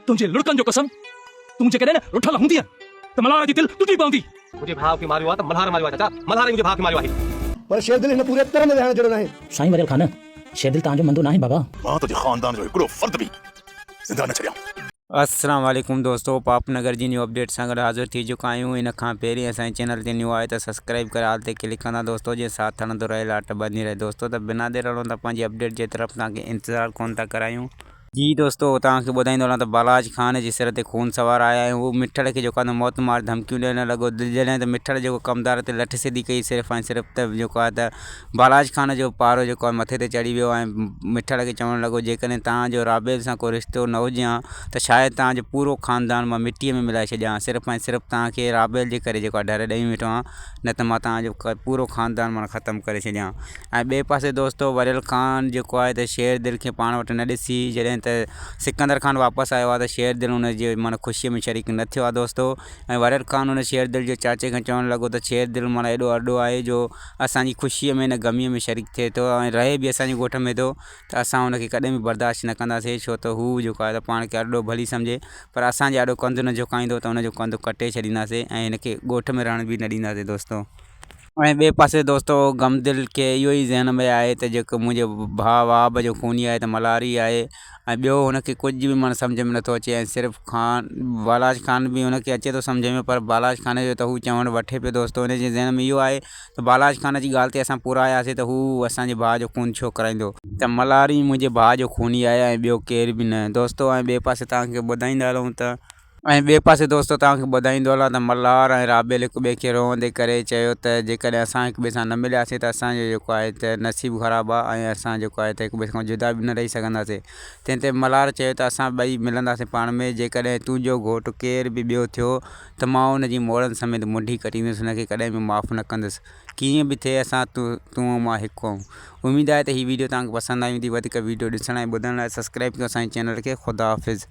तुंहिंजे लुड़कनि जो कसम, तूं जेकॾहिं न रुठल हूंदी त मल्हार जी दिलि टुटी पवंदी। मुझे भाव के मारियो आहे त मल्हार मारियो आहे चाचा, मल्हार मुझे भाव के मारियो आहे। पर शेरदिल हिन पूरे तरह में विहण जहिड़ो नाहे। साईं वरियल खान, शेरदिल तव्हांजो मंदो नाहे बाबा। मां तुंहिंजे ख़ानदान जो हिकिड़ो फ़र्द बि ज़िंदा न छॾियां। अस्सलाम वालेकुम दोस्तों, पापनगर जी न्यू अपडेट सां गॾु हाज़िर थी चुका आहियूं। इन खां पहिरीं असांजे चैनल ते न्यू आहे त सब्सक्राइब करे हाल ते क्लिक कंदा दोस्तों, जीअं साथ हलंदो रहे, लाट ॿधी रहे दोस्तों। त बिना देर हलो त पंहिंजी अपडेट जे तरफ़ तव्हांखे इंतज़ारु कोन था करायूं। जी दोस्तों, तव्हांखे ॿुधाईंदो हलां त बालाज खान जे सिर ते खून सवार आया आहियूं। उहो मिठड़ खे जेको आहे मौत मार धमकियूं ॾियणु लॻो, जॾहिं त मिठड़ जेको कमदार ते लठ सिधी कई सिर्फ़ु ऐं सिर्फ़ु त जेको आहे त बालाज खान जो पारो जेको आहे मथे ते चढ़ी वियो ऐं मिठड़ खे चवणु लॻो, जेकॾहिं तव्हांजो राबेल सां को रिश्तो न हुजे हा त शायदि तव्हांजो पूरो ख़ानदान मां मिटीअ में मिलाए छॾियां। सिर्फ़ु ऐं सिर्फ़ु तव्हांखे राबेल जे करे जेको आहे डर ॾेई वेठो आहियां, न त मां तव्हांजो पूरो ख़ानदान मां ख़तमु करे छॾियां। ऐं ॿिए पासे दोस्तों, वरियल खान जेको आहे त शेरदिल खे पाण वटि न ॾिसी जॾहिं त सिकंदर खान वापसि आयो आहे त शेरदिल हुनजे माना ख़ुशीअ में शरीक न थियो आहे दोस्तों। ऐं वरियल खान हुन शेरदिल जे चाचे खे चवणु लॻो त शेरदिल माना एॾो अॾो आहे जो असांजी ख़ुशीअ में न ग़मीअ में शरीक थिए थो ऐं रहे बि असांजे ॻोठ में थो, त असां हुनखे कॾहिं बि बर्दाश्त न कंदासीं। छो त हू जेको आहे त पाण खे अॾो भली सम्झे, पर असांजे अॾो कंधु न झुकाईंदो त हुनजो कंधु कटे छॾींदासीं ऐं हिनखे ॻोठ में रहण बि न ॾींदासीं दोस्तों। ऐं ॿिए पासे दोस्तों, गमदिल खे इहो ई ज़हन में आहे त जेको मुंहिंजो भाउ वाब जो खूनी आहे त मल्हार ई आहे। ऐं ॿियो हुनखे कुझु बि माना सम्झ में नथो अचे। ऐं सिर्फ़ु बालाज खान बि हुनखे अचे थो सम्झ में, पर बालाज खान जो त हू चवणु वठे पियो दोस्तों। हुनजे ज़हन में इहो आहे त बालाज खान जी ॻाल्हि ते असां पूरा आयासीं त हू असांजे भाउ जो खून छो कराईंदो, त मल्हार ई मुंहिंजे भाउ जो खूनी आहे ऐं ॿियो केर बि न दोस्तों। ऐं ॿिए पासे तव्हांखे ॿुधाईंदा हलूं त मल्हार ऐं राबेल हिक ॿिए खे रोअंदे करे चयो त जेकॾहिं असां हिक ॿिए सां न मिलियासीं त असांजो जेको आहे त नसीबु ख़राबु आहे ऐं असां जेको आहे त हिक ॿिए खां जुदा बि न रही सघंदासीं। तंहिं ते मल्हार चयो त असां ॿई मिलंदासीं पाण में, जेकॾहिं तुंहिंजो घोटु केर बि ॿियो थियो त मां हुनजी मोड़नि समेत मुंडी कटींदुसि, हुनखे कॾहिं बि माफ़ु न कंदुसि। कीअं बि थिए असां तूं मां हिकु आहियूं। उमेदु आहे त हीअ वीडियो तव्हांखे पसंदि आई हूंदी। वधीक वीडियो ॾिसण ऐं ॿुधण लाइ सब्सक्राइब कयो असांजे चैनल खे। ख़ुदा हाफ़िज़।